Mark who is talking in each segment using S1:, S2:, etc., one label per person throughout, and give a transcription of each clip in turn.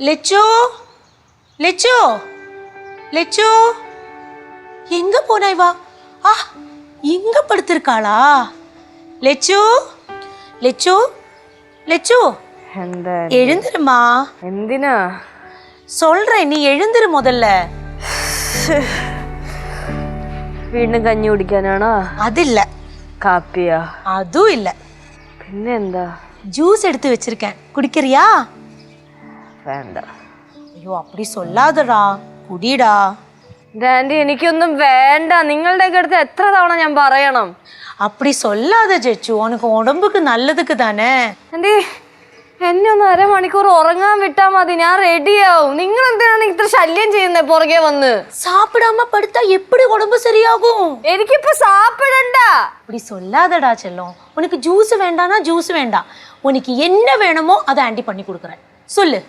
S1: லெச்சு லெச்சு லெச்சு எங்க போனாய் வா ஆ இங்க படுத்திருக்காளா லெச்சு லெச்சு லெச்சு எழுந்திருமா
S2: എന്തിനാ
S1: சொல்றேன் நீ எழுந்திரு முதல்ல
S2: വീണ്ടും കഞ്ഞി കുടിക്കാനാണോ
S1: അതില്ല
S2: കാപ്പിയാ
S1: അതും ഇല്ല
S2: പിന്നെ എന്താ
S1: ஜூஸ் எடுத்து வச்சிருக்கேன் குடிக்கிறியா
S2: വേണ്ട
S1: ஐயோ அப்படி சொல்லாதடா குடிடா
S2: ആന്റി എനിക്കൊന്നും വേണ്ട നിങ്ങളുടെയൊക്കെ അടുത്ത് എത്ര തവണ ഞാൻ പറയണം
S1: அப்படி சொல்லாத ஜெச்சு உனக்கு உடம்புக்கு நல்லதுக்கு தானே
S2: ആന്റി എന്നെ ഒന്ന് അരമണിക്കൂർ ഉറങ്ങാൻ വിട്ടാ മതി ഞാൻ റെഡിയാവും നിങ്ങൾ എന്തിനാണ് ഇത്ര ശല്യം ചെയ്യുന്നത് പുറകെ വന്ന്
S1: சாப்பிடாம படுத்தா எப்படி உடம்பு சரியாகும்
S2: എനിക്കിപ്പോ സാപ്പിടണ്ട
S1: அப்படி சொல்லாதடா செல்லம் உனக்கு ஜூஸ் வேண்டானா ஜூஸ் வேண்டாம் உனக்கு என்ன வேணுமோ அதை ஆண்டி பண்ணி கொடுக்குறேன் சொல்லு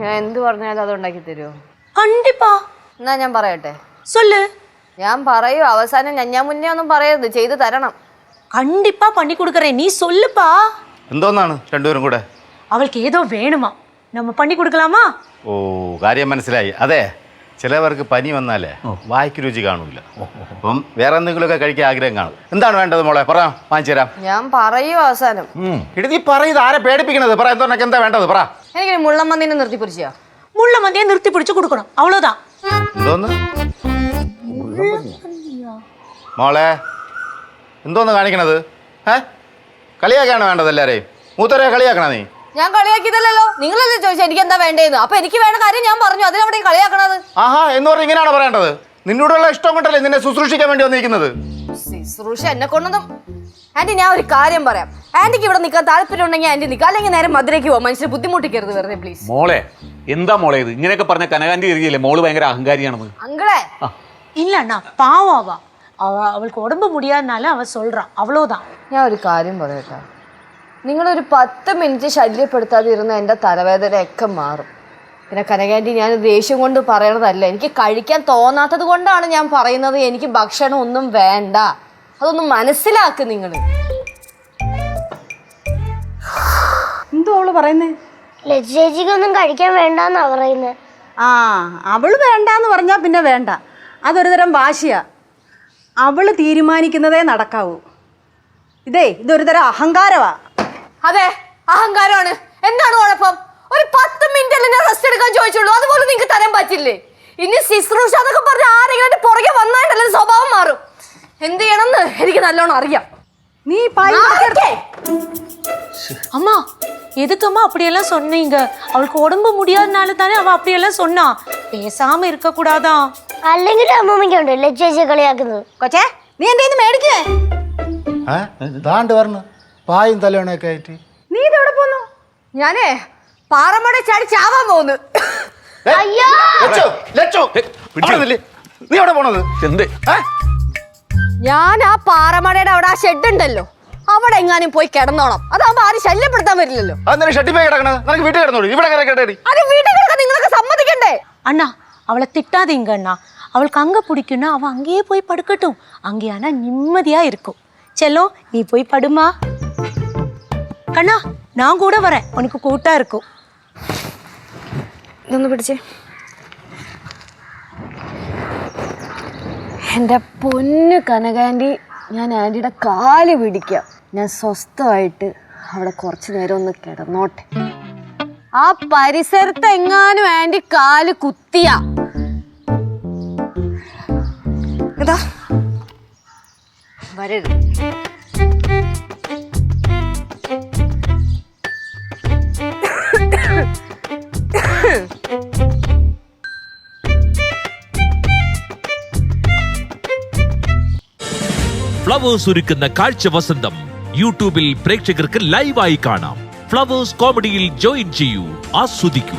S2: ഞാൻ എന്ത് പറഞ്ഞാലും അത് ഉണ്ടാക്കി തരുമോ
S1: கண்டிப்பா
S2: എന്നാ ഞാൻ പറയട്ടെ
S1: சொல்லு
S2: ഞാൻ പറയൂ അവസാനം ഞാൻ മുന്നേ ഒന്നും പറയരുത് ചെയ്തു തരണം
S1: கண்டிப்பா பண்ணி கொடுக்குறேன் நீ சொல்லுப்பா
S3: എന്തോന്നാണ് രണ്ടുപേരും കൂടെ
S1: அவளுக்கு ஏதோ வேணுமா நம்ம பண்ணி கொடுக்கலாமா
S3: ഓ കാര്യം മനസ്സിലായി അതെ ചിലവർക്ക് പനി വന്നാലേ വായ്ക്ക് രുചി കാണൂല അപ്പം വേറെ എന്തെങ്കിലുമൊക്കെ കഴിക്കാൻ ആഗ്രഹം കാണും എന്താണ് വേണ്ടത് മോളെ പറ വാങ്ങിച്ചു തരാം
S2: ഞാൻ പറയൂ അവസാനം
S3: ഇടി നീ പറയുന്നത് ആരെ പേടിപ്പിക്കണത് പറ എന്തോന്നൊക്കെ എന്താ വേണ്ടത് പറ
S2: എനിക്ക് മുള്ളമ്മന്തിനെ നിർത്തിപ്പിടിച്ചാ
S1: முள்ள மந்தியை நிறுத்தி பிடிச்சு கொடுக்கணும் அவ்வளவுதான்
S3: എന്തോന്ന് മോളെ എന്തോന്ന് കാണിക്കണത് കളിയാക്കാണ് വേണ്ടത് എല്ലാരെയും മൂത്തരെ കളിയാക്കണ നീ
S2: ഞാൻ കളിയാക്കിയതല്ലോ നിങ്ങളല്ലേ ചോദിച്ചാൽ എനിക്ക് എന്താ വേണ്ടേന്ന് അപ്പൊ എനിക്ക് വേണ്ട കാര്യം ഞാൻ പറഞ്ഞു അതിനവിടെ കളിയാക്കണത്
S3: ആഹാ എന്ന് പറഞ്ഞ ഇങ്ങനെയാണ് പറയേണ്ടത് നിന്നോടുള്ള ഇഷ്ടം കൊണ്ടല്ലേ നിന്നെ ശുശ്രൂഷിക്കാൻ വേണ്ടി വന്നിരിക്കുന്നത്
S2: ശുശ്രൂഷ എന്നെ കൊണ്ടതും ആന്റി ഞാൻ ഒരു കാര്യം പറയാം ആന്റിക്ക് ഇവിടെ നിൽക്കാൻ താല്പര്യം ഉണ്ടെങ്കിൽ ആന്റി നിൽക്കാം അല്ലെങ്കിൽ നേരെ മധുരയ്ക്ക് പോവാം മനുഷ്യരെ ബുദ്ധിമുട്ടിക്കരുത് വെറുതെ പ്ലീസ്
S4: മോളെ എന്താ മോളെ ഇത് ഇങ്ങനെയൊക്കെ പറഞ്ഞ കനകാന്റി എറിയല്ലേ മോള് ഭയങ്കര അഹങ്കാരിയാണെന്ന്
S2: അങ്കളെ
S1: இல்ல அண்ணா பாவம் அவளுக்கு உடம்பு முடியாதனால அவ சொல்றா அவ்வளவுதான்
S2: ഞാൻ ഒരു കാര്യം പറയട്ടെ നിങ്ങളൊരു 10 മിനിറ്റ് ശല്യപ്പെടുത്താതിരുന്ന എൻ്റെ തലവേദനയൊക്കെ മാറും പിന്നെ കനകാന്റി ഞാൻ ദേഷ്യം കൊണ്ട് പറയണതല്ല എനിക്ക് കഴിക്കാൻ തോന്നാത്തത് കൊണ്ടാണ് ഞാൻ പറയുന്നത് എനിക്ക് ഭക്ഷണം ഒന്നും വേണ്ട അതൊന്നും മനസ്സിലാക്ക് നിങ്ങൾ
S5: എന്തോ അവള് പറയുന്നേ
S6: ലജ്ജേജിക്കൊന്നും കഴിക്കാൻ വേണ്ടെന്നാ പറയുന്നത്
S5: ആ അവള് വേണ്ടാന്ന് പറഞ്ഞാൽ പിന്നെ വേണ്ട അതൊരു തരം വാശിയാ അവള് തീരുമാനിക്കുന്നതേ നടക്കാവൂ ഇതൊരു തരം അഹങ്കാരമാ
S2: അതെ അഹങ്കാരമാണ് എന്താണ് കുഴപ്പം ഒരു 10 മിനിറ്റ് അല്ലേ റെസ്റ്റ് എടുക്കാൻ ചോദിച്ചുള്ളൂ അതുപോലെ നിങ്ങൾക്ക് തരാൻ പറ്റില്ലേ ഇനി ശുശ്രൂഷ അതൊക്കെ പറഞ്ഞ ആരെങ്കിലും പുറകെ വന്നായിട്ടല്ലേ സ്വഭാവം മാറും എന്ത് ചെയ്യണമെന്ന് എനിക്ക് നല്ലോണം അറിയാം
S5: നീ
S1: அம்மா எதுக்கம்மா அப்படியெல்லாம் சொன்னீங்க அவளுக்கு உடம்பு முடியாதனால தானே அவ அப்படியெல்லாம் சொன்னா பேசாம இருக்க கூடாதா
S6: അല്ലെങ്കിൽ അമ്മൂമ്മയ്ക്കുണ്ട് ലജ്ജേജി കളിയാക്കുന്നത്
S5: കൊച്ചേ നീ എന്റെ കയ്യിന്ന് മേടിക്കേ
S3: ദാണ്ട് പറഞ്ഞു പായും തലവണയൊക്കെ ആയിട്ട്
S5: നീ ഇതെവിടെ പോന്നു
S2: ഞാനേ പാറമട ചാടി ചാവാൻ പോകുന്നു
S3: നീ എവിടെ പോണത്
S4: എന്ത്
S2: ഞാൻ ആ പാറമടയുടെ അവിടെ ആ ഷെഡ് ഉണ്ടല്ലോ അവിടെ എങ്ങാനും പോയി കിടന്നോണം അതാവുമ്പോ ആരും ശല്യപ്പെടുത്താൻ വരില്ലല്ലോ
S3: അന്നേരം ഷെട്ടി പോയി കിടക്കണത് നിനക്ക് വീട്ടിൽ കിടന്നോളൂ ഇവിടെ കിടക്കട്ടെ
S2: അത് വീട്ടിൽ കിടക്കാൻ നിങ്ങൾക്ക് സമ്മതിക്കണ്ടേ
S1: அண்ணா அவளை திட்டாதீங்க அண்ணா அவளுக்கு அங்க பிடிக்கும்னா அவ அங்கேயே போய் படுக்கட்டும் அங்கே ஆனா நிம்மதியா இருக்கும் செல்லம் நீ போய் படுமா கண்ணா நான் கூட வரேன் உனக்கு கூட்டா இருக்கும்
S2: ഇതൊന്ന് പിടിച്ചേ എൻ്റെ പൊന്നു കനകാന്റി ഞാൻ ആൻറ്റിയുടെ കാല് പിടിക്കാം ഞാൻ സ്വസ്ഥമായിട്ട് അവിടെ കുറച്ചു നേരം ഒന്ന് കിടന്നോട്ടെ ആ പരിസരത്ത് എങ്ങാനും ആൻറ്റി കാല് കുത്തിയ ഇതാ വരരുത്
S7: ഫ്ലവേഴ്സ് ഒരുക്കുന്ന കാഴ്ച വസന്തം യൂട്യൂബിൽ പ്രേക്ഷകർക്ക് ലൈവായി കാണാം. ഫ്ലവേഴ്സ് കോമഡിയിൽ ജോയിൻ ചെയ്യൂ, ആസ്വദിക്കൂ.